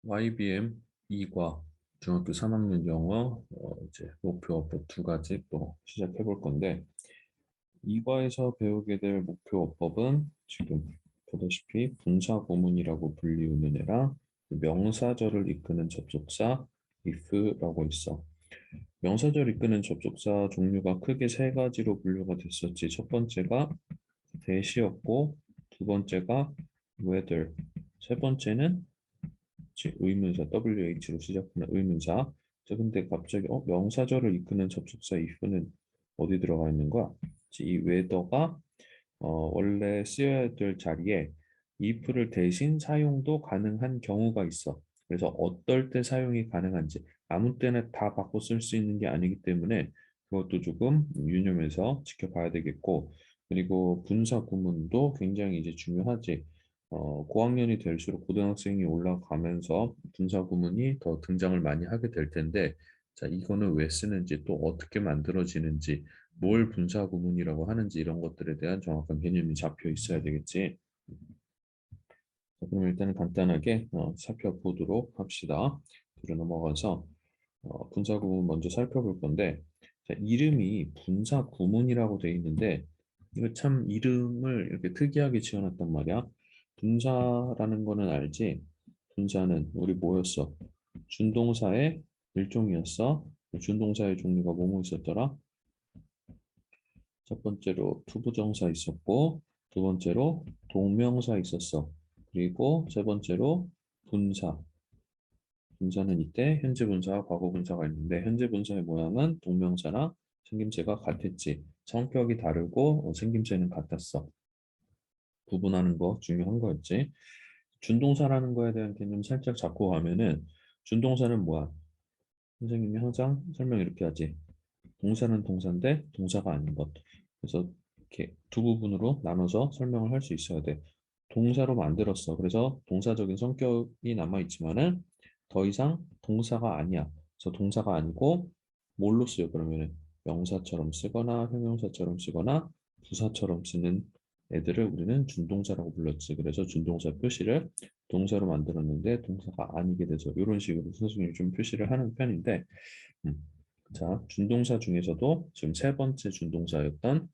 YBM 2과 중학교 3학년 영어 이제 목표어법 두 가지 또 시작해 볼 건데 2과에서 배우게 될 목표어법은 지금 보다시피 분사구문이라고 불리우는 애랑 명사절을 이끄는 접속사 if라고 있어. 명사절 이끄는 접속사 종류가 크게 세 가지로 분류가 됐었지. 첫 번째가 대시였고 두 번째가 whether, 세 번째는 의문사 WH로 시작하는 의문사. 자, 근데 갑자기 명사절을 이끄는 접속사 if는 어디 들어가 있는 거야? 이 whether가 원래 쓰여야 될 자리에 if를 대신 사용도 가능한 경우가 있어. 그래서 어떨 때 사용이 가능한지 아무 때나 다 바꿔 쓸 수 있는 게 아니기 때문에 그것도 조금 유념해서 지켜봐야 되겠고, 그리고 분사 구문도 굉장히 이제 중요하지. 고학년이 될수록 고등학생이 올라가면서 분사 구문이 더 등장을 많이 하게 될 텐데, 자, 이거는 왜 쓰는지 또 어떻게 만들어지는지 뭘 분사 구문이라고 하는지 이런 것들에 대한 정확한 개념이 잡혀 있어야 되겠지. 자, 그럼 일단은 간단하게 살펴보도록 합시다. 뒤로 넘어가서 분사 구문 먼저 살펴볼 건데, 자, 이름이 분사 구문이라고 돼 있는데 이거 참 이름을 이렇게 특이하게 지어놨단 말이야. 분사라는 거는 알지? 분사는 우리 뭐였어? 준동사의 일종이었어. 준동사의 종류가 뭐뭐 있었더라? 첫 번째로 투부정사 있었고, 두 번째로 동명사 있었어. 그리고 세 번째로 분사. 분사는 이때 현재 분사와 과거 분사가 있는데 현재 분사의 모양은 동명사나 생김새가 같았지. 성격이 다르고 생김새는 같았어. 구분하는 거 중요한 거였지. 준동사라는 거에 대한 개념 살짝 잡고 가면은 준동사는 뭐야? 선생님이 항상 설명 이렇게 하지. 동사는 동사인데 동사가 아닌 것. 그래서 이렇게 두 부분으로 나눠서 설명을 할 수 있어야 돼. 동사로 만들었어. 그래서 동사적인 성격이 남아 있지만은 더 이상 동사가 아니야. 그래서 동사가 아니고 뭘로 쓰여 그러면은 명사처럼 쓰거나 형용사처럼 쓰거나 부사처럼 쓰는 애들을 우리는 준동사라고 불렀지. 그래서 준동사 표시를 동사로 만들었는데 동사가 아니게 돼서 이런 식으로 선생님이 좀 표시를 하는 편인데, 음. 자, 준동사 중에서도 지금 세 번째 준동사였던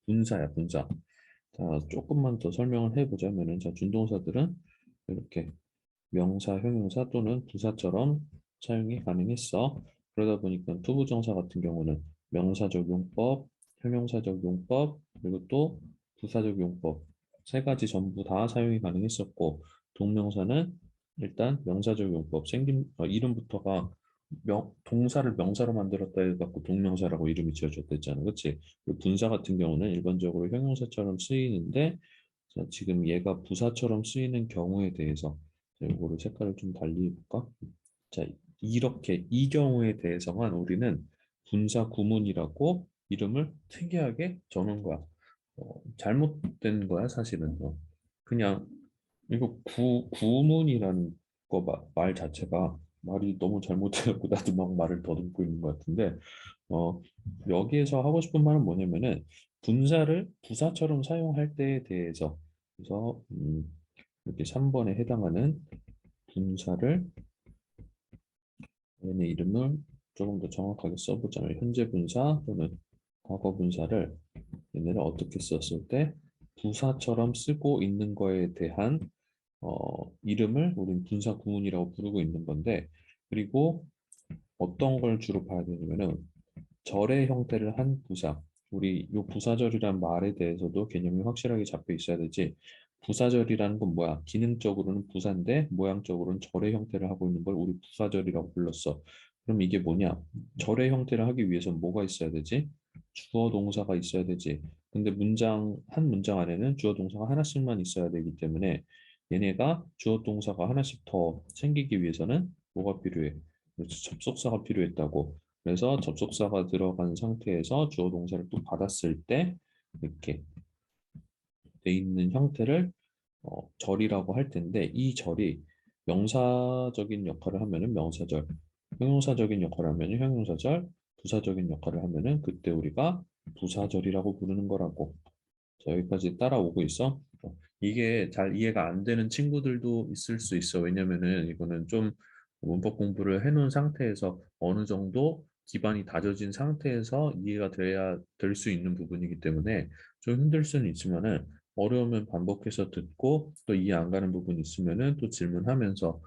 분사야, 분사. 자, 조금만 더 설명을 해보자면은, 자, 준동사들은 이렇게 명사, 형용사 또는 부사처럼 사용이 가능했어. 그러다 보니까 투부정사 같은 경우는 명사적 용법, 형용사적 용법, 그리고 또 부사적 용법 세 가지 전부 다 사용이 가능했었고, 동명사는 일단 명사적 용법, 이름부터가 동사를 명사로 만들었다 해갖고 동명사라고 이름이 지어졌댔잖아, 그렇지? 그리고 분사 같은 경우는 일반적으로 형용사처럼 쓰이는데, 자, 지금 얘가 부사처럼 쓰이는 경우에 대해서 자, 이거를 색깔을 좀 달리 해볼까? 자, 이렇게 이 경우에 대해서만 우리는 분사 구문이라고 이름을 특이하게 정한 거야. 잘못된 거야, 사실은. 그냥 이거 구문이라는 거 말 자체가 말이 너무 잘못해갖고 나도 막 말을 더듬고 있는 것 같은데, 어, 여기에서 하고 싶은 말은 뭐냐면은 분사를 부사처럼 사용할 때에 대해서, 그래서 이렇게 3번에 해당하는 분사를 얘네 이름을 조금 더 정확하게 써보자면 현재 분사 또는 과거 분사를 얘네를 어떻게 썼을 때 부사처럼 쓰고 있는 거에 대한 이름을 우린 분사 구문이라고 부르고 있는 건데, 그리고 어떤 걸 주로 봐야 되냐면은 절의 형태를 한 부사. 우리 요 부사절이란 말에 대해서도 개념이 확실하게 잡혀 있어야 되지. 부사절이라는 건 뭐야? 기능적으로는 부사인데 모양적으로는 절의 형태를 하고 있는 걸 우리 부사절이라고 불렀어. 그럼 이게 뭐냐? 절의 형태를 하기 위해서는 뭐가 있어야 되지? 주어 동사가 있어야 되지. 근데 한 문장 안에는 주어 동사가 하나씩만 있어야 되기 때문에 얘네가 주어 동사가 하나씩 더 생기기 위해서는 뭐가 필요해? 그렇지, 접속사가 필요했다고. 그래서 접속사가 들어간 상태에서 주어 동사를 또 받았을 때 이렇게 돼 있는 형태를 절이라고 할 텐데, 이 절이 명사적인 역할을 하면은 명사절, 형용사적인 역할을 하면은 형용사절, 부사적인 역할을 하면은 그때 우리가 부사절이라고 부르는 거라고. 자, 여기까지 따라오고 있어? 이게 잘 이해가 안 되는 친구들도 있을 수 있어. 왜냐면은 이거는 좀 문법 공부를 해놓은 상태에서 어느 정도 기반이 다져진 상태에서 이해가 돼야 될 수 있는 부분이기 때문에 좀 힘들 수는 있지만은 어려우면 반복해서 듣고 또 이해 안 가는 부분이 있으면은 또 질문하면서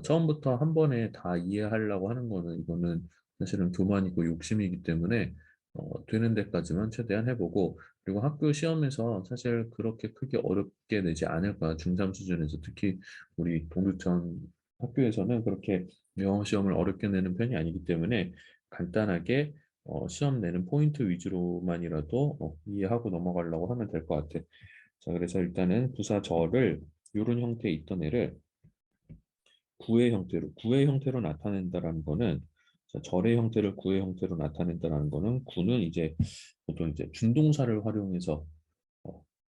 처음부터 한 번에 다 이해하려고 하는 거는 이거는 사실은 교만이고 욕심이기 때문에 되는 데까지만 최대한 해보고 그리고 학교 시험에서 사실 그렇게 크게 어렵게 내지 않을 거야. 중3 수준에서 특히 우리 동두천 학교에서는 그렇게 영어 시험을 어렵게 내는 편이 아니기 때문에 간단하게 시험 내는 포인트 위주로만이라도 이해하고 넘어가려고 하면 될 것 같아. 자, 그래서 일단은 부사절을 이런 형태에 있던 애를 구의 형태로 나타낸다라는 거는 자, 절의 형태를 구의 형태로 나타낸다라는 거는 구는 이제 보통 이제 준동사를 활용해서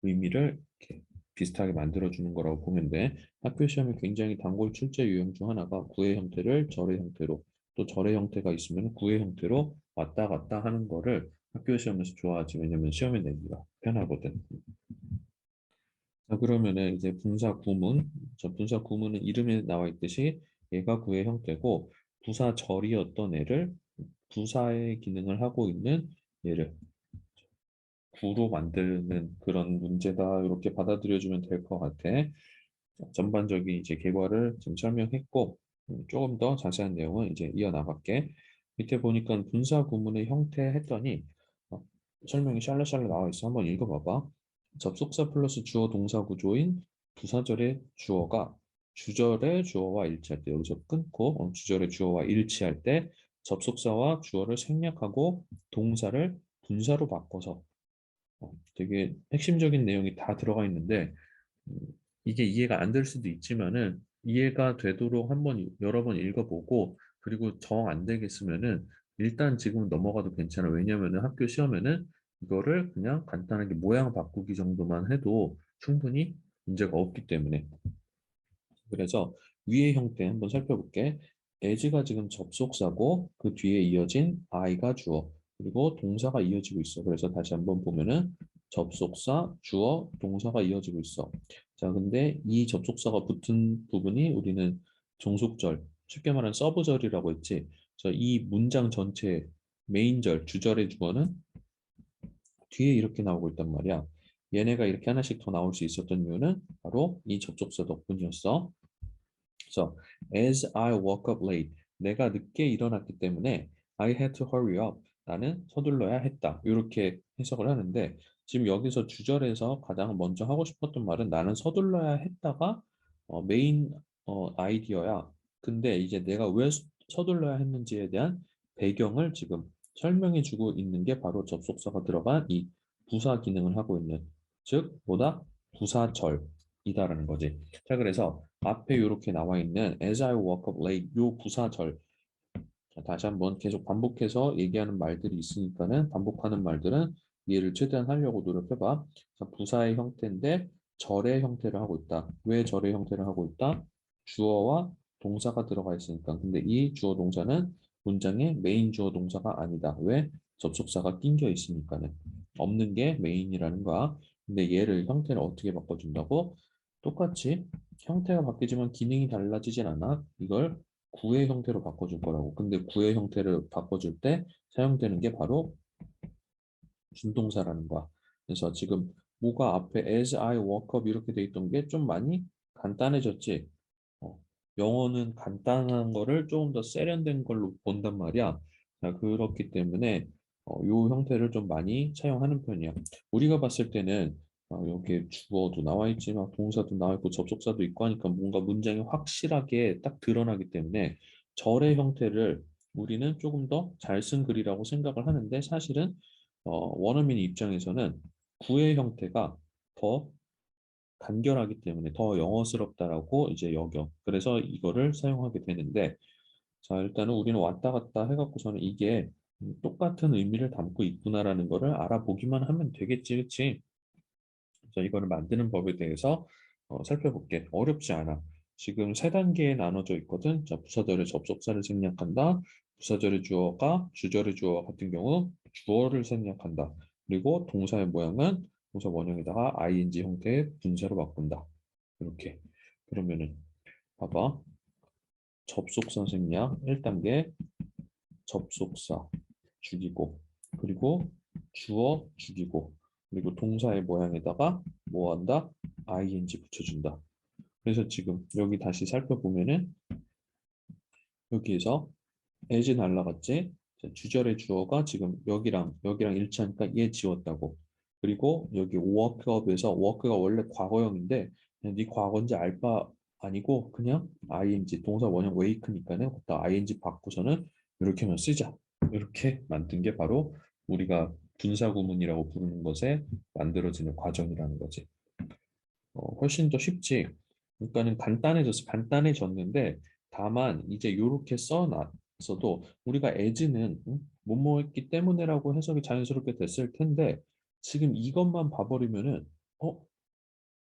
의미를 이렇게 비슷하게 만들어주는 거라고 보면 돼. 학교 시험에 굉장히 단골 출제 유형 중 하나가 구의 형태를 절의 형태로 또 절의 형태가 있으면 구의 형태로 왔다 갔다 하는 거를 학교 시험에서 좋아하지. 왜냐면 시험에 내기가 편하거든. 자, 그러면은 이제 분사 구문. 자, 분사 구문은 이름에 나와 있듯이 얘가 구의 형태고 부사절이었던 애를 부사의 기능을 하고 있는 얘를 구로 만드는 그런 문제다. 이렇게 받아들여주면 될 것 같아. 자, 전반적인 이제 결과를 지금 설명했고 조금 더 자세한 내용은 이제 이어나갈게. 밑에 보니까 분사 구문의 형태 했더니 어, 설명이 샬라샬라 나와 있어. 한번 읽어봐봐. 접속사 플러스 주어 동사 구조인 부사절의 주어가 주절의 주어와 일치할 때 여기서 끊고 주절의 주어와 일치할 때 접속사와 주어를 생략하고 동사를 분사로 바꿔서 되게 핵심적인 내용이 다 들어가 있는데 음, 이게 이해가 안 될 수도 있지만은 이해가 되도록 한번 여러 번 읽어보고 그리고 정 안 되겠으면은 일단 지금 넘어가도 괜찮아. 왜냐면은 학교 시험에는 이거를 그냥 간단하게 모양 바꾸기 정도만 해도 충분히 문제가 없기 때문에 그래서 위의 형태 한번 살펴볼게. as가 지금 접속사고 그 뒤에 이어진 I가 주어 그리고 동사가 이어지고 있어. 그래서 다시 한번 보면은 접속사, 주어, 동사가 이어지고 있어. 자, 근데 이 접속사가 붙은 부분이 우리는 종속절, 쉽게 말하는 서브절이라고 했지. 그래서 이 문장 전체 메인절, 주절의 주어는 뒤에 이렇게 나오고 있단 말이야. 얘네가 이렇게 하나씩 더 나올 수 있었던 이유는 바로 이 접속사 덕분이었어. 그래서 as I woke up late, 내가 늦게 일어났기 때문에 I had to hurry up, 나는 서둘러야 했다. 이렇게 해석을 하는데 지금 여기서 주절에서 가장 먼저 하고 싶었던 말은 나는 서둘러야 했다가 메인 아이디어야. 근데 이제 내가 왜 서둘러야 했는지에 대한 배경을 지금 설명해 주고 있는 게 바로 접속사가 들어간 이 부사 기능을 하고 있는 즉 뭐다? 부사절이다라는 거지. 자, 그래서 앞에 이렇게 나와 있는 as I woke up late 요 부사절 자, 다시 한번 계속 반복해서 얘기하는 말들이 있으니까는 반복하는 말들은 이해를 최대한 하려고 노력해봐. 자, 부사의 형태인데 절의 형태를 하고 있다. 왜 절의 형태를 하고 있다? 주어와 동사가 들어가 있으니까. 근데 이 주어 동사는 문장의 메인 주어 동사가 아니다. 왜? 접속사가 낑겨 있으니까는. 없는 게 메인이라는 거야. 근데 얘를 형태를 어떻게 바꿔준다고? 똑같이 형태가 바뀌지만 기능이 달라지진 않아. 이걸 구의 형태로 바꿔줄 거라고. 근데 구의 형태를 바꿔줄 때 사용되는 게 바로 준동사라는 거야. 그래서 지금 뭐가 앞에 as I woke up 이렇게 돼 있던 게 좀 많이 간단해졌지. 어, 영어는 간단한 거를 조금 더 세련된 걸로 본단 말이야. 자, 그렇기 때문에 요 형태를 좀 많이 사용하는 편이야. 우리가 봤을 때는 여기에 주어도 나와 있지만 동사도 나와 있고 접속사도 있고 하니까 뭔가 문장이 확실하게 딱 드러나기 때문에 절의 형태를 우리는 조금 더 잘 쓴 글이라고 생각을 하는데 사실은 원어민 입장에서는 구의 형태가 더 간결하기 때문에 더 영어스럽다라고 이제 여겨. 그래서 이거를 사용하게 되는데, 자, 일단은 우리는 왔다 갔다 해갖고서는 이게 똑같은 의미를 담고 있구나라는 거를 알아보기만 하면 되겠지, 그치? 자, 이거를 만드는 법에 대해서 살펴볼게. 어렵지 않아. 지금 세 단계에 나눠져 있거든. 자, 부사절의 접속사를 생략한다. 부사절의 주어가 주절의 주어 같은 경우 주어를 생략한다. 그리고 동사의 모양은 동사 원형에다가 ing 형태의 분사로 바꾼다. 이렇게. 그러면은 봐봐. 접속사 생략 1단계 접속사 죽이고 그리고 주어 죽이고 그리고 동사의 모양에다가 뭐 한다? ing 붙여준다. 그래서 지금 여기 다시 살펴보면은 여기에서 as 날라갔지? 자, 주절의 주어가 지금 여기랑 일치하니까 얘 지웠다고. 그리고 여기 work up에서 work가 원래 과거형인데 그냥 네 과거인지 알 바 아니고 그냥 ing 동사 원형 wake니까는 거기다 ing 바꾸서는 이렇게만 쓰자. 이렇게 만든 게 바로 우리가 분사구문이라고 부르는 것에 만들어지는 과정이라는 거지. 훨씬 더 쉽지. 그러니까는 간단해졌는데 다만 이제 이렇게 써놨어도 우리가 as는 뭐뭐했기 때문에라고 해석이 자연스럽게 됐을 텐데 지금 이것만 봐버리면은 어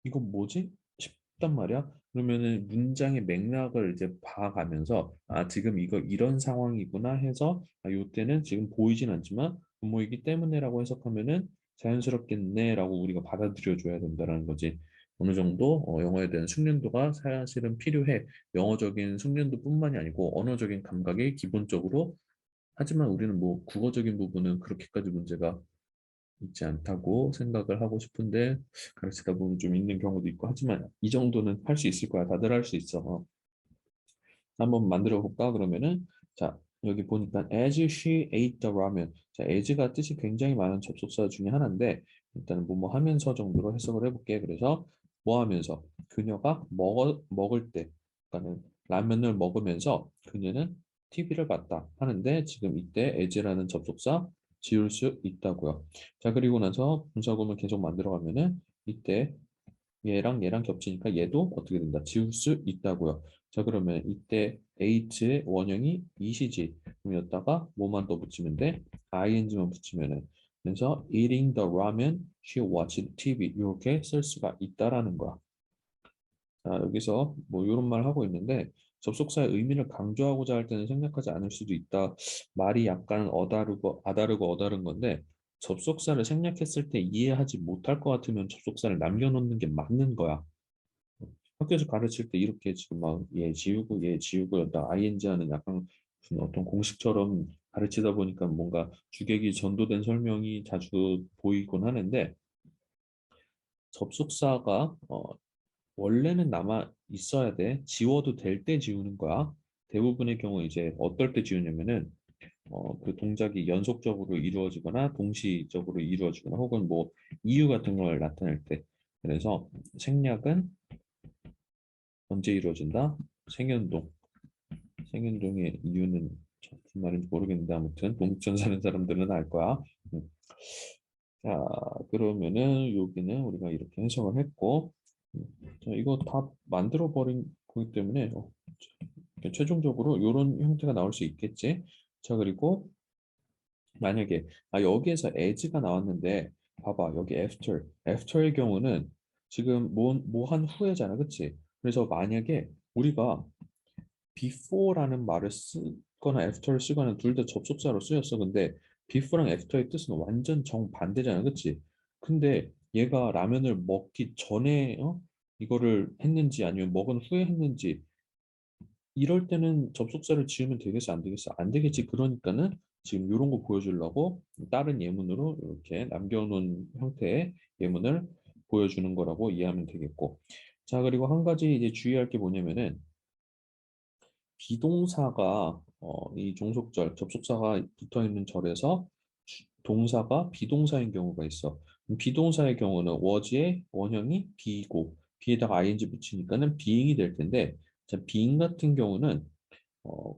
이거 뭐지? 싶단 말이야. 그러면은 문장의 맥락을 이제 봐가면서 아 지금 이거 이런 상황이구나 해서 아, 요때는 지금 보이진 않지만 뭐이기 때문에라고 해석하면은 자연스럽겠네라고 우리가 받아들여 줘야 된다는 거지. 어느 정도 영어에 대한 숙련도가 사실은 필요해. 영어적인 숙련도뿐만이 아니고 언어적인 감각이 기본적으로 하지만 우리는 뭐 국어적인 부분은 그렇게까지 문제가 있지 않다고 생각을 하고 싶은데 가르치다 보면 좀 있는 경우도 있고 하지만 이 정도는 할 수 있을 거야. 다들 할 수 있어. 한번 만들어 볼까? 그러면은 자 여기 보니까 as she ate the ramen. 자 as가 뜻이 굉장히 많은 접속사 중에 하나인데 일단은 뭐뭐 하면서 정도로 해석을 해볼게. 그래서 뭐 하면서 그녀가 먹을 때 그러니까는 라면을 먹으면서 그녀는 TV를 봤다 하는데 지금 이때 as라는 접속사 지울 수 있다고요. 자 그리고 나서 분사구문 계속 만들어가면은 이때 얘랑 겹치니까 얘도 어떻게 된다? 지울 수 있다고요. 자 그러면 이때 H의 원형이 이시지. 그럼 여기다가 뭐만 더 붙이면 돼? ing만 붙이면은 그래서 eating the ramen, she watched TV 이렇게 쓸 수가 있다라는 거야. 자 여기서 뭐 이런 말 하고 있는데 접속사의 의미를 강조하고자 할 때는 생략하지 않을 수도 있다. 말이 약간 어다르고 어다른 건데 접속사를 생략했을 때 이해하지 못할 것 같으면 접속사를 남겨놓는 게 맞는 거야. 학교에서 가르칠 때 이렇게 지금 막 얘 지우고 여기다 ing 하는 약간 무슨 어떤 공식처럼 가르치다 보니까 뭔가 주객이 전도된 설명이 자주 보이곤 하는데 접속사가 원래는 남아 있어야 돼. 지워도 될 때 지우는 거야. 대부분의 경우 이제 어떨 때 지우냐면은 그 동작이 연속적으로 이루어지거나 동시적으로 이루어지거나 혹은 뭐 이유 같은 걸 나타낼 때. 그래서 생략은 언제 이루어진다? 생연동. 생연동의 이유는 무슨 말인지 모르겠는데 아무튼 동전 사는 사람들은 알 거야. 음. 자, 그러면은 여기는 우리가 이렇게 해석을 했고 자, 이거 다 만들어 버린 거기 때문에 최종적으로 이런 형태가 나올 수 있겠지. 자, 그리고 만약에 여기에서 as가 나왔는데 봐봐 여기 after의 경우는 지금 뭐 한 후에잖아, 그치? 그래서 만약에 우리가 before라는 말을 쓰거나 after를 쓰거나 둘 다 접속사로 쓰였어. 근데 before랑 after의 뜻은 완전 정반대잖아, 그치? 근데 얘가 라면을 먹기 전에 이거를 했는지 아니면 먹은 후에 했는지 이럴 때는 접속사를 지으면 되겠어, 안 되겠어? 안 되겠지. 그러니까는 지금 이런 거 보여주려고 다른 예문으로 이렇게 남겨놓은 형태의 예문을 보여주는 거라고 이해하면 되겠고. 자, 그리고 한 가지 이제 주의할 게 뭐냐면은 비동사가 이 종속절, 접속사가 붙어 있는 절에서 동사가 비동사인 경우가 있어. 비동사의 경우는 was의 원형이 be고 be에다가 ing 붙이니까는 being이 될 텐데 자, being 같은 경우는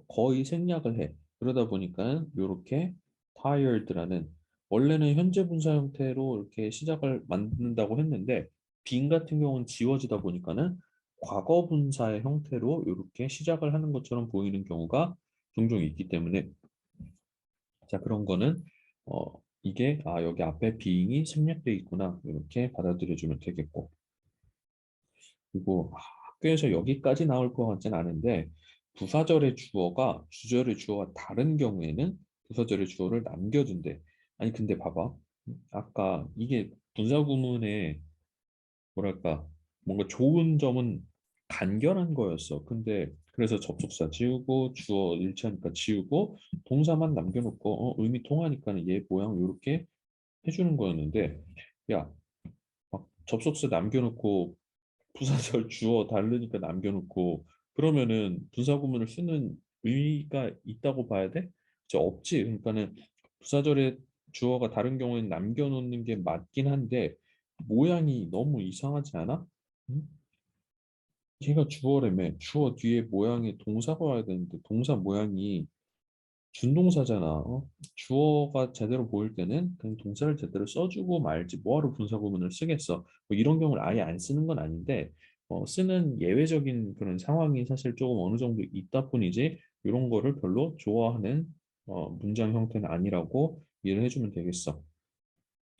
거의 생략을 해. 그러다 보니까 이렇게 tired라는 원래는 현재 분사 형태로 이렇게 시작을 만든다고 했는데 being 같은 경우는 지워지다 보니까는 과거 분사의 형태로 이렇게 시작을 하는 것처럼 보이는 경우가 종종 있기 때문에 자 그런 거는 이게 여기 앞에 being이 생략돼 있구나 이렇게 받아들여주면 되겠고 그리고 학교에서 여기까지 나올 것 같진 않은데 부사절의 주어가 주절의 주어가 다른 경우에는 부사절의 주어를 남겨둔대. 아니 근데 봐봐. 아까 이게 분사 구문의 뭐랄까 뭔가 좋은 점은 간결한 거였어. 근데 그래서 접속사 지우고 주어 일치하니까 지우고 동사만 남겨놓고 의미 통하니까는 얘 모양 이렇게 해주는 거였는데 야 막 접속사 남겨놓고 부사절 주어 다르니까 남겨놓고 그러면은 분사 구문을 쓰는 의미가 있다고 봐야 돼? 저 없지. 그러니까는 부사절에 주어가 다른 경우에는 남겨놓는 게 맞긴 한데 모양이 너무 이상하지 않아? 응? 걔가 주어라며 주어 뒤에 모양이 동사가 와야 되는데 동사 모양이 준동사잖아. 주어가 제대로 보일 때는 그냥 동사를 제대로 써주고 말지 뭐하러 분사 구문을 쓰겠어. 뭐 이런 경우를 아예 안 쓰는 건 아닌데 쓰는 예외적인 그런 상황이 사실 조금 어느 정도 있다 뿐이지 이런 거를 별로 좋아하는 문장 형태는 아니라고 이해를 해주면 되겠어.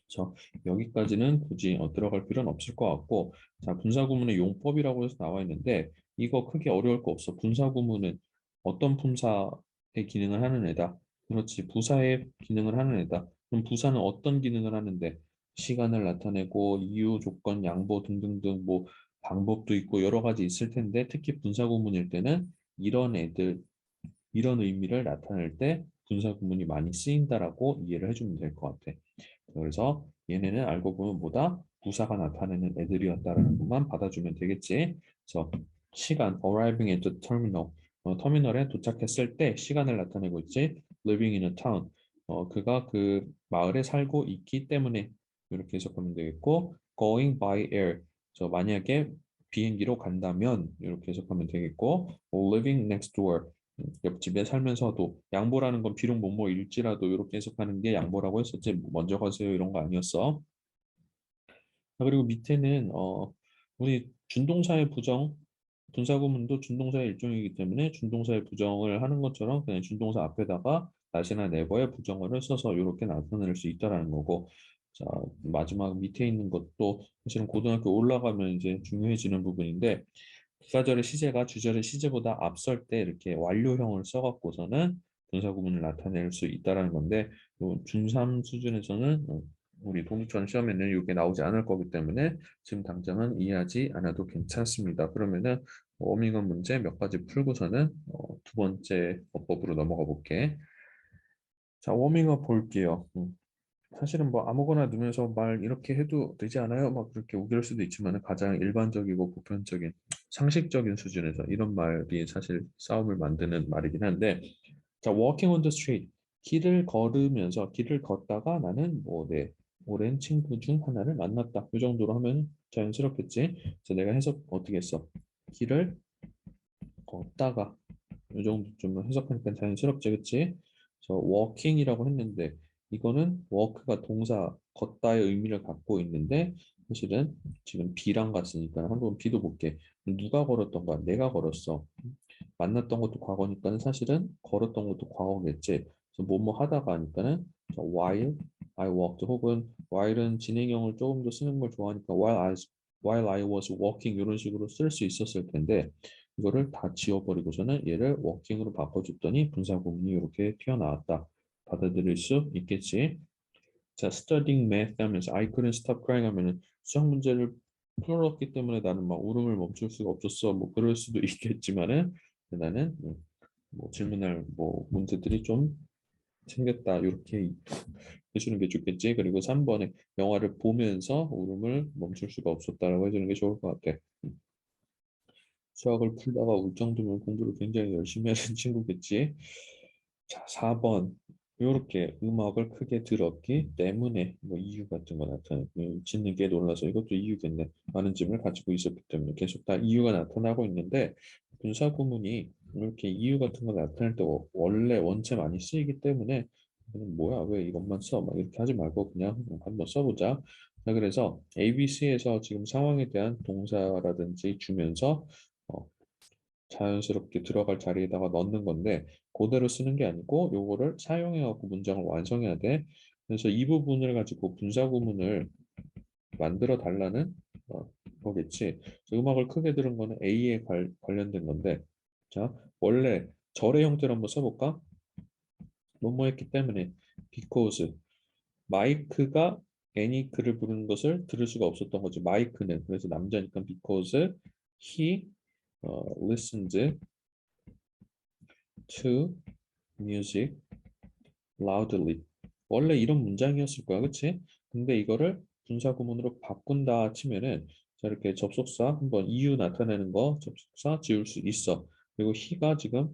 그래서 여기까지는 굳이 들어갈 필요는 없을 것 같고 자 분사구문의 용법이라고 해서 나와 있는데 이거 크게 어려울 거 없어. 분사구문은 어떤 품사의 기능을 하는 애다. 그렇지 부사의 기능을 하는 애다. 그럼 부사는 어떤 기능을 하는데 시간을 나타내고 이유, 조건, 양보 등등등 뭐 방법도 있고 여러 가지 있을 텐데 특히 분사구문일 때는 이런 애들 이런 의미를 나타낼 때 분사구문이 많이 쓰인다라고 이해를 해주면 될 것 같아. 그래서 얘네는 알고 보면 뭐다? 부사가 나타내는 애들이었다라는 것만 받아주면 되겠지. 그래서 시간, arriving at the terminal, 터미널에 도착했을 때 시간을 나타내고 있지. living in a town, 그가 그 마을에 살고 있기 때문에 이렇게 해석하면 되겠고, going by air, 만약에 비행기로 간다면 이렇게 해석하면 되겠고, living next door, 옆집에 살면서도 양보라는 건 비록 뭐뭐일지라도 이렇게 해석하는 게 양보라고 했었지 먼저 가세요 이런 거 아니었어. 그리고 밑에는 우리 준동사의 부정 분사구문도 준동사의 일종이기 때문에 준동사의 부정을 하는 것처럼 그냥 준동사 앞에다가 다시나 네버의 부정어를 써서 이렇게 나타낼 수 있다라는 거고 자 마지막 밑에 있는 것도 사실은 고등학교 올라가면 이제 중요해지는 부분인데 부사절의 시제가 주절의 시제보다 앞설 때 이렇게 완료형을 써갖고서는 분사 구문을 나타낼 수 있다라는 건데 중3 수준에서는 우리 독립전 시험에는 이게 나오지 않을 거기 때문에 지금 당장은 이해하지 않아도 괜찮습니다. 그러면은 워밍업 문제 몇 가지 풀고서는 두 번째 어법으로 넘어가 볼게. 자, 워밍업 볼게요. 사실은 뭐 아무거나 넣으면서 말 이렇게 해도 되지 않아요? 막 그렇게 우길 수도 있지만 가장 일반적이고 보편적인 상식적인 수준에서 이런 말이 사실 싸움을 만드는 말이긴 한데 자, walking on the street 길을 걸으면서 길을 걷다가 나는 뭐내 오랜 친구 중 하나를 만났다. 이 정도로 하면 자연스럽겠지. 그래서 내가 해석 어떻게 했어? 길을 걷다가 이 정도 좀 해석하니까 자연스럽지, 그치? 그래서 walking이라고 했는데 이거는 walk가 동사 걷다의 의미를 갖고 있는데 사실은 지금 B랑 같으니까 한번 B도 볼게. 누가 걸었던 거야? 내가 걸었어. 만났던 것도 과거니까는 사실은 걸었던 것도 과거겠지. 그래서 뭐뭐 하다가 하니까는 while I walked 혹은 while은 진행형을 조금 더 쓰는 걸 좋아하니까 while I was walking 이런 식으로 쓸 수 있었을 텐데 이거를 다 지워버리고서는 얘를 워킹으로 바꿔줬더니 분사구문이 이렇게 튀어나왔다. 받아들일 수 있겠지. 자, studying math 하면서 I couldn't stop crying 하면은 수학 문제를 풀었기 때문에 나는 막 울음을 멈출 수가 없었어. 뭐 그럴 수도 있겠지만은 나는 뭐 질문할 뭐 문제들이 좀 생겼다. 이렇게 해주는 게 좋겠지. 그리고 3번에 영화를 보면서 울음을 멈출 수가 없었다라고 해주는 게 좋을 것 같아. 수학을 풀다가 울 정도면 공부를 굉장히 열심히 하는 친구겠지. 자, 4번. 이렇게 음악을 크게 들었기 때문에 뭐 이유 같은 거 나타내고 짓는 게 놀라서 이것도 이유겠네. 많은 짐을 가지고 있었기 때문에 계속 다 이유가 나타나고 있는데 분사 구문이 이렇게 이유 같은 거 나타낼 때 원래 원체 많이 쓰이기 때문에 뭐야 왜 이것만 써? 막 이렇게 하지 말고 그냥 한번 써보자. 자, 그래서 ABC에서 지금 상황에 대한 동사라든지 주면서 어, 자연스럽게 들어갈 자리에다가 넣는 건데 그대로 쓰는 게 아니고 요거를 사용해 갖고 문장을 완성해야 돼. 그래서 이 부분을 가지고 분사 구문을 만들어 달라는 거겠지. 그래서 음악을 크게 들은 거는 A에 관련된 건데 자 원래 절의 형태로 한번 써볼까? 뭐뭐 했기 때문에 because 마이크가 애니크를 부르는 것을 들을 수가 없었던 거지. 마이크는. 그래서 남자니까 because he listened to music loudly. 원래 이런 문장이었을 거야, 그치? 근데 이거를 분사 구문으로 바꾼다 치면은 자 이렇게 접속사 한번 이유 나타내는 거 접속사 지울 수 있어. 그리고 he가 지금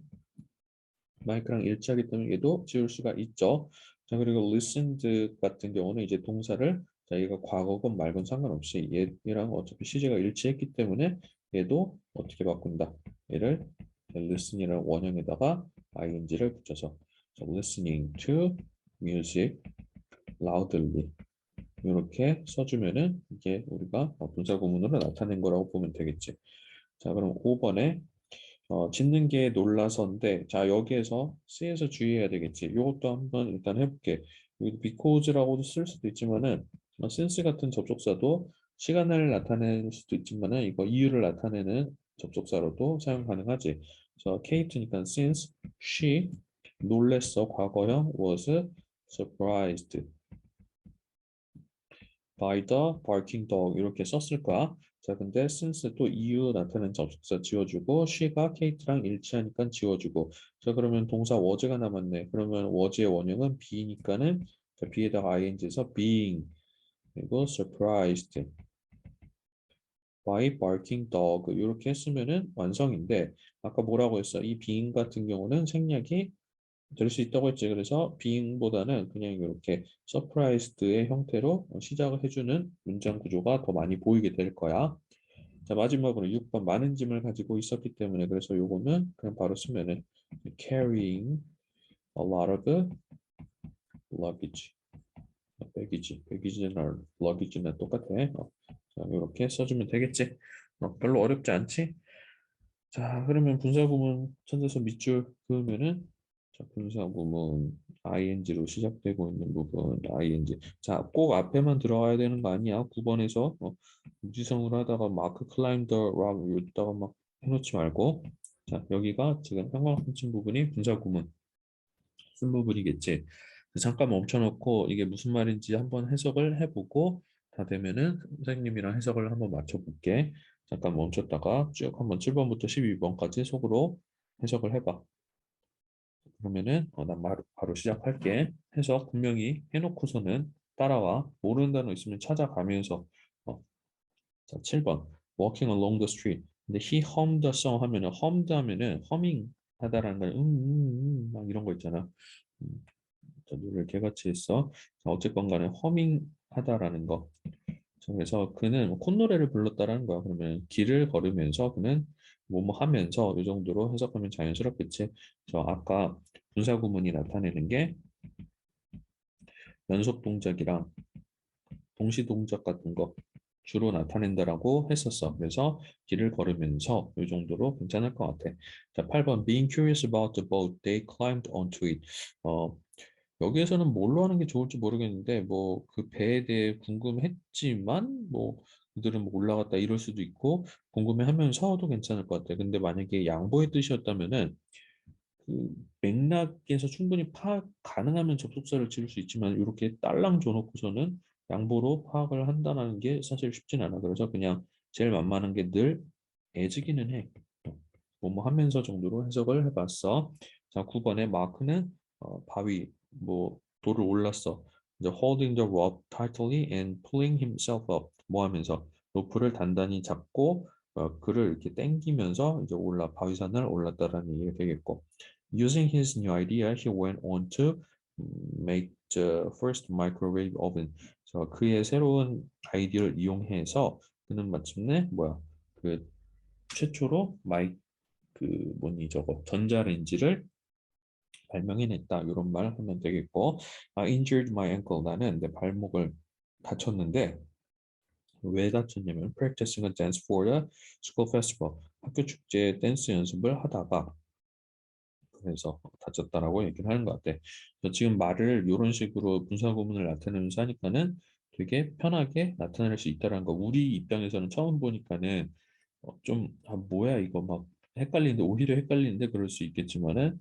마이크랑 일치하기 때문에 얘도 지울 수가 있죠. 자 그리고 listened 같은 경우는 이제 동사를 자 얘가 과거건 말건 상관없이 얘랑 어차피 시제가 일치했기 때문에 얘도 어떻게 바꾼다. 얘를 listen이라는 원형에다가 ing를 붙여서 자, listening to music loudly 이렇게 써주면은 이게 우리가 분사 구문으로 나타낸 거라고 보면 되겠지. 자 그럼 5번에 짓는 게 놀라서인데 자 여기에서 C에서 주의해야 되겠지. 이것도 한번 일단 해볼게. 여기 because라고도 쓸 수도 있지만은 since 같은 접속사도 시간을 나타낼 수도 있지만은 이거 이유를 나타내는 접속사로도 사용 가능하지. 그래서 Kate니까 since she 놀랬어 과거형 was surprised by the barking dog 이렇게 썼을 거야. 자, 근데 since 또 이유 나타내는 접속사 지워주고 she가 Kate랑 일치하니까 지워주고 자, 그러면 동사 was가 남았네. 그러면 was의 원형은 be니까는 자, be에다가 ing에서 being 그리고 surprised by barking dog 이렇게 했으면은 완성인데 아까 뭐라고 했어? 이 being 같은 경우는 생략이 될 수 있다고 했지. 그래서 being보다는 그냥 이렇게 surprised의 형태로 시작을 해주는 문장 구조가 더 많이 보이게 될 거야. 자, 마지막으로 6번 많은 짐을 가지고 있었기 때문에 그래서 요거는 그냥 바로 쓰면은 carrying a lot of luggage. baggage나 luggage나 똑같아. 자, 이렇게 써주면 되겠지. 별로 어렵지 않지? 자, 그러면 분사구문 천재서 밑줄 그으면은 자, 분사구문 ing로 시작되고 있는 부분 ing. 자, 꼭 앞에만 들어가야 되는 거 아니야? 9번에서 무지성으로 하다가 마크 클라임 더 락 여기다가 막 해놓지 말고 자, 여기가 지금 형광펜 친 부분이 분사구문 쓴 부분이겠지. 잠깐 멈춰놓고 이게 무슨 말인지 한번 해석을 해보고 다 되면은 선생님이랑 해석을 한번 맞춰볼게. 잠깐 멈췄다가 쭉 한번 7번부터 12번까지 속으로 해석을 해봐. 그러면은 난 바로 시작할게. 해석 분명히 해놓고서는 따라와. 모르는 단어 있으면 찾아가면서 자, 7번 Walking along the street. 근데 he hummed a song 하면은 hummed 하면은 humming 하다라는 건 막 이런 거 있잖아. 음, 자, 노래를 개같이 했어. 자, 어쨌건 간에 허밍하다라는 거. 자, 그래서 그는 뭐 콧노래를 불렀다라는 거야. 그러면 길을 걸으면서 그는 뭐뭐 하면서 이 정도로 해석하면 자연스럽겠지. 저 아까 분사 구문이 나타내는 게 연속 동작이랑 동시 동작 같은 거 주로 나타낸다라고 했었어. 그래서 길을 걸으면서 이 정도로 괜찮을 것 같아. 자, 8번 Being curious about the boat, they climbed onto it. 어, 여기에서는 뭘로 하는 게 좋을지 모르겠는데 뭐 그 배에 대해 궁금했지만 뭐 그들은 뭐 올라갔다 이럴 수도 있고 궁금해하면서도 괜찮을 것 같아. 근데 만약에 양보의 뜻이었다면은 그 맥락에서 충분히 파악 가능하면 접속사를 지을 수 있지만 이렇게 딸랑 줘놓고서는 양보로 파악을 한다는 게 사실 쉽진 않아. 그래서 그냥 제일 만만한 게 늘 애지기는 해. 뭐뭐 하면서 정도로 해석을 해봤어. 자, 9번에 마크는 바위, 뭐 돌을 올랐어. 이제 holding the rope tightly and pulling himself up. 뭐 하면서 로프를 단단히 잡고 그를 이렇게 당기면서 이제 바위산을 올랐다라는 얘기가 되겠고. Using his new idea, he went on to make the first microwave oven. 그의 새로운 아이디어를 이용해서 그는 마침내 뭐야? 그 최초로 그 뭐니 저거 전자레인지를 발명해냈다 이런 말 하면 되겠고 injured my ankle 나는 내 발목을 다쳤는데 왜 다쳤냐면 practicing a dance for the school festival 학교 축제 댄스 연습을 하다가 그래서 다쳤다라고 얘기를 하는 것 같아. 그래서 지금 말을 이런 식으로 분사 구문을 나타내면서 하니까는 되게 편하게 나타낼 수 있다는 거. 우리 입장에서는 처음 보니까는 뭐야 이거 막 헷갈리는데 오히려 헷갈리는데 그럴 수 있겠지만은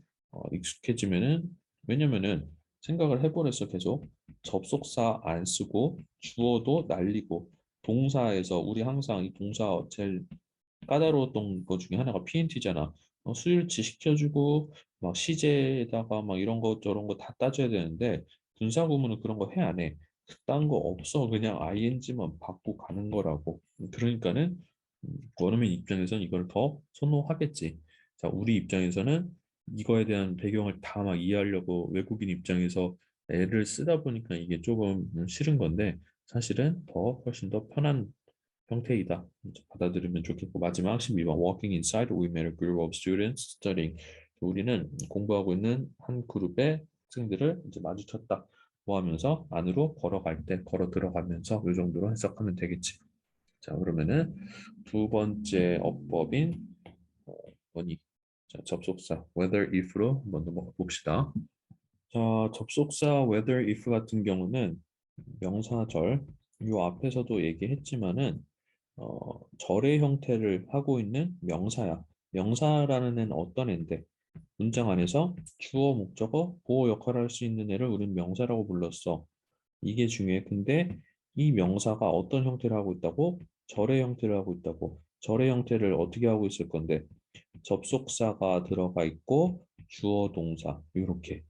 익숙해지면은 왜냐면은 생각을 해버렸어 계속 접속사 안 쓰고 주어도 날리고 동사에서 우리 항상 이 동사 제일 까다로웠던 것 중에 하나가 PNT잖아. 수일치 시켜주고 막 시제에다가 막 이런 거 저런 거 다 따져야 되는데 분사 구문은 그런 거 해 안 해? 그딴 거 없어. 그냥 ing만 받고 가는 거라고. 그러니까는 원어민 입장에서는 이걸 더 선호하겠지. 자, 우리 입장에서는 이거에 대한 배경을 다 막 이해하려고 외국인 입장에서 애를 쓰다 보니까 이게 조금 싫은 건데 사실은 더 훨씬 더 편한 형태이다. 받아들이면 좋겠고 마지막 12번 Walking inside, we met a group of students studying. 우리는 공부하고 있는 한 그룹의 학생들을 이제 마주쳤다. 뭐 하면서 안으로 걸어갈 때 걸어 들어가면서 이 정도로 해석하면 되겠지. 자, 그러면은 두 번째 어법인 뭐니? 자, 접속사 whether if로 한번 넘어가 봅시다. 자, 접속사 whether if 같은 경우는 명사절 요 앞에서도 얘기했지만은 절의 형태를 하고 있는 명사야. 명사라는 애는 어떤 애인데 문장 안에서 주어, 목적어, 보호 역할을 할 수 있는 애를 우리는 명사라고 불렀어. 이게 중요해. 근데 이 명사가 어떤 형태를 하고 있다고? 절의 형태를 하고 있다고. 절의 형태를 어떻게 하고 있을 건데 접속사가 들어가 있고 주어, 동사 이렇게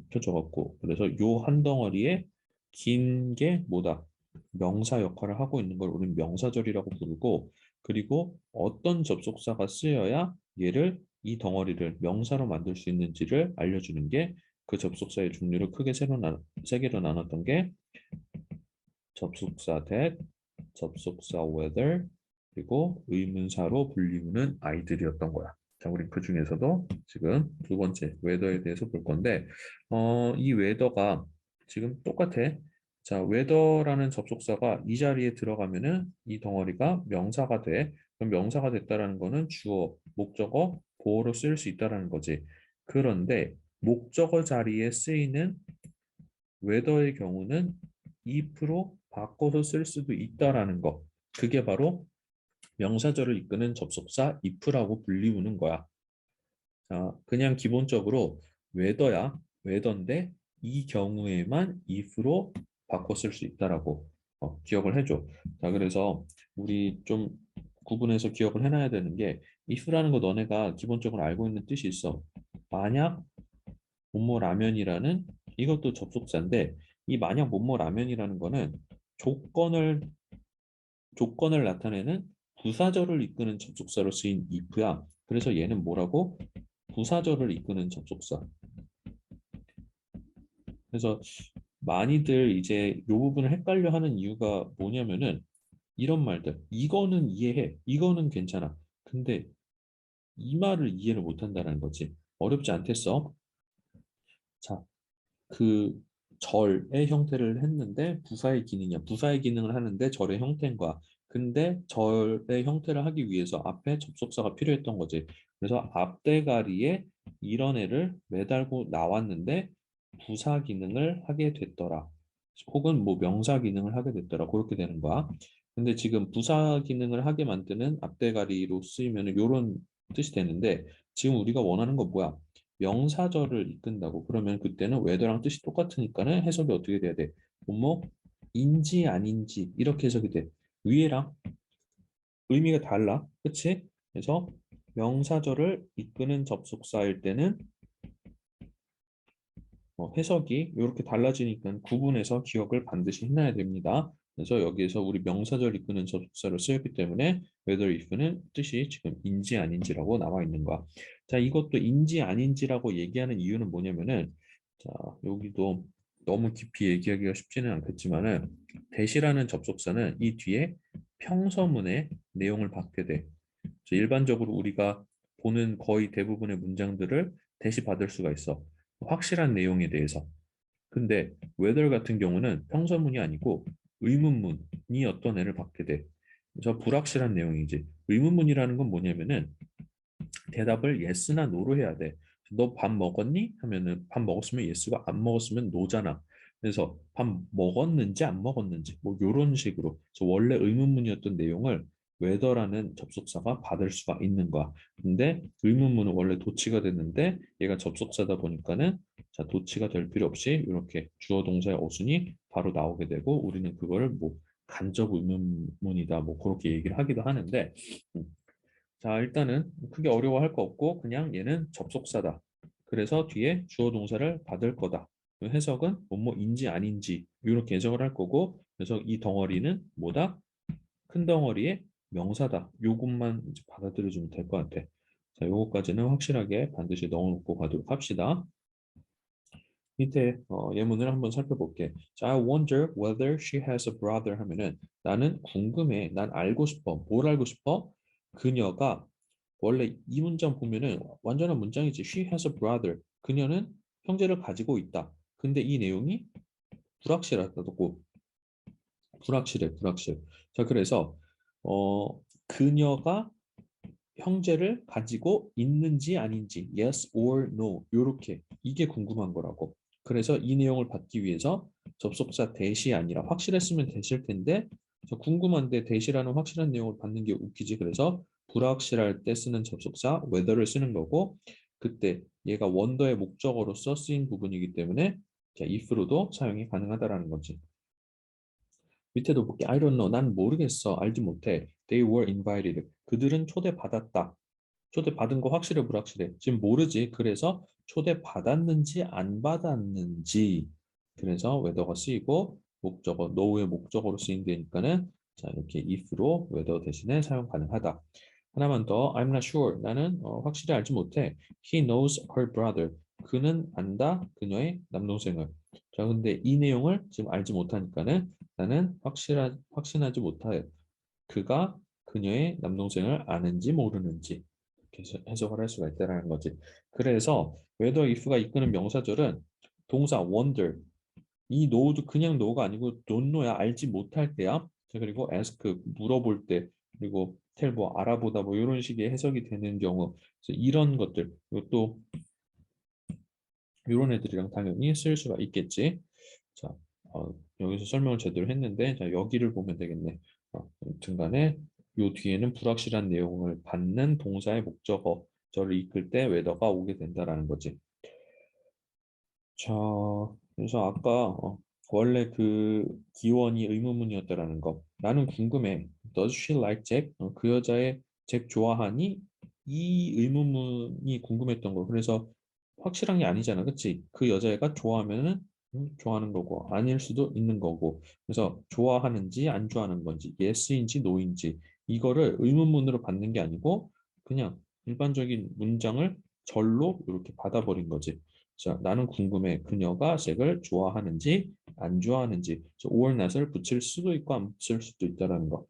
펴져갖고 그래서 요 한 덩어리에 긴 게 뭐다? 명사 역할을 하고 있는 걸 우리는 명사절이라고 부르고 그리고 어떤 접속사가 쓰여야 얘를 이 덩어리를 명사로 만들 수 있는지를 알려주는 게 그 접속사의 종류를 크게 세 개로 나눴던 게 접속사 that, 접속사 whether, 그리고 의문사로 불리우는 아이들이었던 거야. 자, 우리 그 중에서도 지금 두 번째 웨더에 대해서 볼 건데, 이 웨더가 지금 똑같아. 자, 웨더라는 접속사가 이 자리에 들어가면은 이 덩어리가 명사가 돼. 그럼 명사가 됐다라는 거는 주어, 목적어, 보어로 쓰일 수 있다라는 거지. 그런데 목적어 자리에 쓰이는 웨더의 경우는 if로 바꿔서 쓸 수도 있다라는 거. 그게 바로 명사절을 이끄는 접속사 if라고 불리우는 거야. 자, 그냥 기본적으로 웨더야. 웨더인데 이 경우에만 if로 바꿔 쓸 수 있다라고 기억을 해줘. 자, 그래서 우리 좀 구분해서 기억을 해놔야 되는 게 if라는 거 너네가 기본적으로 알고 있는 뜻이 있어. 만약 뭐뭐 라면이라는 이것도 접속사인데 이 만약 뭐뭐 라면이라는 거는 조건을 조건을 나타내는 부사절을 이끄는 접속사로 쓰인 if야. 그래서 얘는 뭐라고? 부사절을 이끄는 접속사. 그래서 많이들 이제 이 부분을 헷갈려 하는 이유가 뭐냐면은 이런 말들. 이거는 이해해. 이거는 괜찮아. 근데 이 말을 이해를 못 한다는 거지. 어렵지 않겠어? 자, 그 절의 형태를 했는데 부사의 기능이야. 부사의 기능을 하는데 절의 형태인 거야. 근데 절의 형태를 하기 위해서 앞에 접속사가 필요했던 거지. 그래서 앞대가리에 이런 애를 매달고 나왔는데 부사 기능을 하게 됐더라. 혹은 뭐 명사 기능을 하게 됐더라. 그렇게 되는 거야. 근데 지금 부사 기능을 하게 만드는 앞대가리로 쓰이면 이런 뜻이 되는데 지금 우리가 원하는 건 뭐야? 명사절을 이끈다고. 그러면 그때는 whether랑 뜻이 똑같으니까는 해석이 어떻게 돼야 돼? 뭐뭐인지 아닌지 이렇게 해석이 돼. 위에랑 의미가 달라. 그치? 그래서 명사절을 이끄는 접속사일 때는 해석이 이렇게 달라지니까 구분해서 기억을 반드시 해놔야 됩니다. 그래서 여기에서 우리 명사절 이끄는 접속사로 쓰였기 때문에 whether if는 뜻이 지금 인지 아닌지라고 나와 있는 거야. 자, 이것도 인지 아닌지라고 얘기하는 이유는 뭐냐면은 자, 여기도 너무 깊이 얘기하기가 쉽지는 않겠지만은 대시라는 접속사는 이 뒤에 평서문의 내용을 받게 돼. 그래서 일반적으로 우리가 보는 거의 대부분의 문장들을 대시 받을 수가 있어. 확실한 내용에 대해서. 근데 whether 같은 경우는 평서문이 아니고 의문문이 어떤 애를 받게 돼. 그래서 불확실한 내용이지. 의문문이라는 건 뭐냐면은 대답을 yes나 no로 해야 돼. 너 밥 먹었니? 하면은 밥 먹었으면 yes고 안 먹었으면 no잖아. 그래서 밥 먹었는지 안 먹었는지 뭐 이런 식으로. 그래서 원래 의문문이었던 내용을 whether라는 접속사가 받을 수가 있는 거야. 근데 의문문은 원래 도치가 됐는데 얘가 접속사다 보니까는 자, 도치가 될 필요 없이 이렇게 주어 동사의 어순이 바로 나오게 되고 우리는 그거를 뭐 간접 의문문이다 뭐 그렇게 얘기를 하기도 하는데 자, 일단은 크게 어려워할 거 없고 그냥 얘는 접속사다. 그래서 뒤에 주어 동사를 받을 거다. 해석은 뭐뭐인지 아닌지 이렇게 해석을 할 거고 그래서 이 덩어리는 뭐다? 큰 덩어리의 명사다. 요것만 이제 받아들여주면 될 것 같아. 자, 요거까지는 확실하게 반드시 넣어놓고 가도록 합시다. 밑에 예문을 한번 살펴볼게. 자, I wonder whether she has a brother 하면은 나는 궁금해. 난 알고 싶어. 뭘 알고 싶어? 그녀가 원래 이 문장 보면은 완전한 문장이지. She has a brother. 그녀는 형제를 가지고 있다. 근데 이 내용이 불확실하다고 불확실해, 불확실. 자, 그래서 그녀가 형제를 가지고 있는지 아닌지 yes or no 요렇게 이게 궁금한 거라고. 그래서 이 내용을 받기 위해서 접속사 대시 아니라 확실했으면 됐을 텐데 궁금한데 대시라는 확실한 내용을 받는 게 웃기지. 그래서 불확실할 때 쓰는 접속사 whether를 쓰는 거고 그때 얘가 원더의 목적어로서 쓰인 부분이기 때문에 자, if로도 사용이 가능하다라는 거지. 밑에도 볼게. I don't know. 난 모르겠어. 알지 못해. They were invited. 그들은 초대받았다. 초대받은 거 확실해 불확실해? 지금 모르지. 그래서 초대받았는지 안 받았는지 그래서 whether가 쓰이고 목적어 know의 목적어로 쓰인다니까는 자 이렇게 if로 whether 대신에 사용 가능하다. 하나만 더 I'm not sure. 나는 확실히 알지 못해. He knows her brother. 그는 안다 그녀의 남동생을. 자 근데 이 내용을 지금 알지 못하니까는 나는 확신하지 못해. 그가 그녀의 남동생을 아는지 모르는지 이렇게 해석을 할 수가 있다는 거지. 그래서 whether if가 이끄는 명사절은 동사 wonder 이 know도 그냥 know가 아니고 don't know야 알지 못할 때야. 자, 그리고 ask 물어볼 때 그리고 tell 뭐 알아보다 뭐 이런 식의 해석이 되는 경우 그래서 이런 것들 그리고 또 이런 애들이랑 당연히 쓸 수가 있겠지. 자, 여기서 설명을 제대로 했는데 자, 여기를 보면 되겠네. 등간에 요 뒤에는 불확실한 내용을 받는 동사의 목적어절을 이끌 때 whether가 오게 된다라는 거지. 자, 그래서 아까 원래 그 기원이 의문문이었다라는 거. 나는 궁금해. Does she like Jack? 그 여자의 잭 좋아하니? 이 의문문이 궁금했던 거. 그래서 확실한 게 아니잖아. 그치? 그 여자애가 좋아하면은 좋아하는 거고 아닐 수도 있는 거고. 그래서 좋아하는지 안 좋아하는 건지 yes인지 no인지 이거를 의문문으로 받는 게 아니고 그냥 일반적인 문장을 절로 이렇게 받아버린 거지. 자, 나는 궁금해. 그녀가 색을 좋아하는지 안 좋아하는지. or not을 붙일 수도 있고 안 붙일 수도 있다라는 거.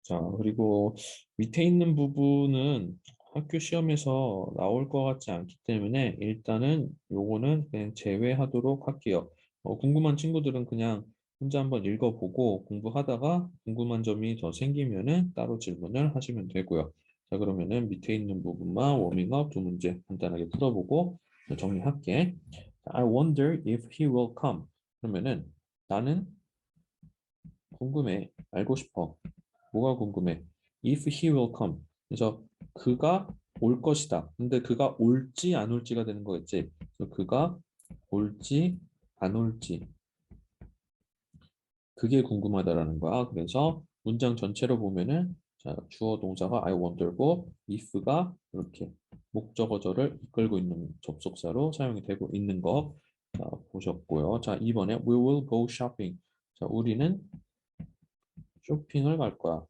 자, 그리고 밑에 있는 부분은 학교 시험에서 나올 것 같지 않기 때문에 일단은 요거는 그냥 제외하도록 할게요. 궁금한 친구들은 그냥 혼자 한번 읽어보고 공부하다가 궁금한 점이 더 생기면은 따로 질문을 하시면 되고요. 자, 그러면은 밑에 있는 부분만 워밍업 두 문제 간단하게 풀어보고 정리할게. I wonder if he will come. 그러면은 나는 궁금해. 알고 싶어. 뭐가 궁금해? If he will come. 그래서 그가 올 것이다. 근데 그가 올지 안 올지가 되는 거겠지. 그래서 그가 올지 안 올지. 그게 궁금하다라는 거야. 그래서 문장 전체로 보면은 자, 주어 동사가 I wonder고 if가 이렇게 목적어절을 이끌고 있는 접속사로 사용이 되고 있는 거 자, 보셨고요. 자, 이번에 we will go shopping. 자, 우리는 쇼핑을 갈 거야.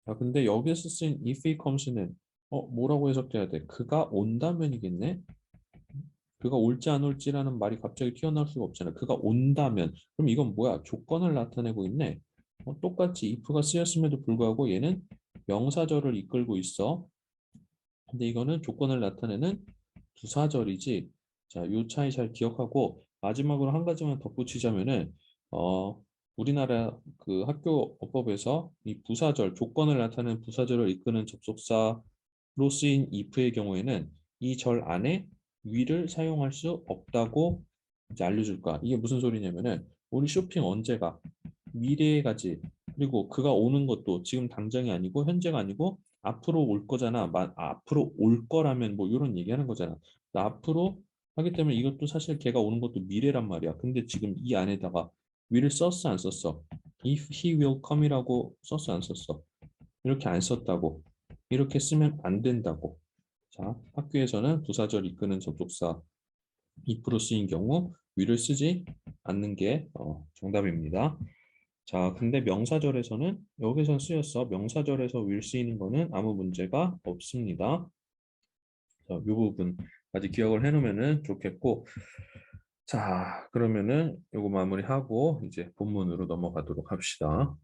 야, 근데 여기서 쓴 if he comes는 뭐라고 해석돼야 돼? 그가 온다면이겠네? 그가 올지 안 올지라는 말이 갑자기 튀어나올 수가 없잖아. 그가 온다면. 그럼 이건 뭐야? 조건을 나타내고 있네. 똑같이 if가 쓰였음에도 불구하고 얘는 명사절을 이끌고 있어. 근데 이거는 조건을 나타내는 부사절이지. 자, 요 차이 잘 기억하고 마지막으로 한 가지만 덧붙이자면은 우리나라 그 학교 어법에서 이 부사절, 조건을 나타내는 부사절을 이끄는 접속사로 쓰인 if의 경우에는 이 절 안에 위를 사용할 수 없다고 이제 알려줄 거야. 이게 무슨 소리냐면은 우리 쇼핑 언제 가? 미래에 가지. 그리고 그가 오는 것도 지금 당장이 아니고 현재가 아니고 앞으로 올 거잖아. 앞으로 올 거라면 뭐 이런 얘기하는 거잖아. 나 앞으로 하기 때문에 이것도 사실 걔가 오는 것도 미래란 말이야. 근데 지금 이 안에다가 will을 썼어 안 썼어? If he will come이라고 썼어 안 썼어? 이렇게 안 썼다고. 이렇게 쓰면 안 된다고. 자, 학교에서는 부사절 이끄는 접속사 if로 쓰인 경우 will을 쓰지 않는 게 정답입니다. 자, 근데 명사절에서는 여기서 쓰였어. 명사절에서 will 쓰이는 거는 아무 문제가 없습니다. 자, 이 부분까지 기억을 해놓으면 좋겠고, 자, 그러면은 요거 마무리하고 이제 본문으로 넘어가도록 합시다.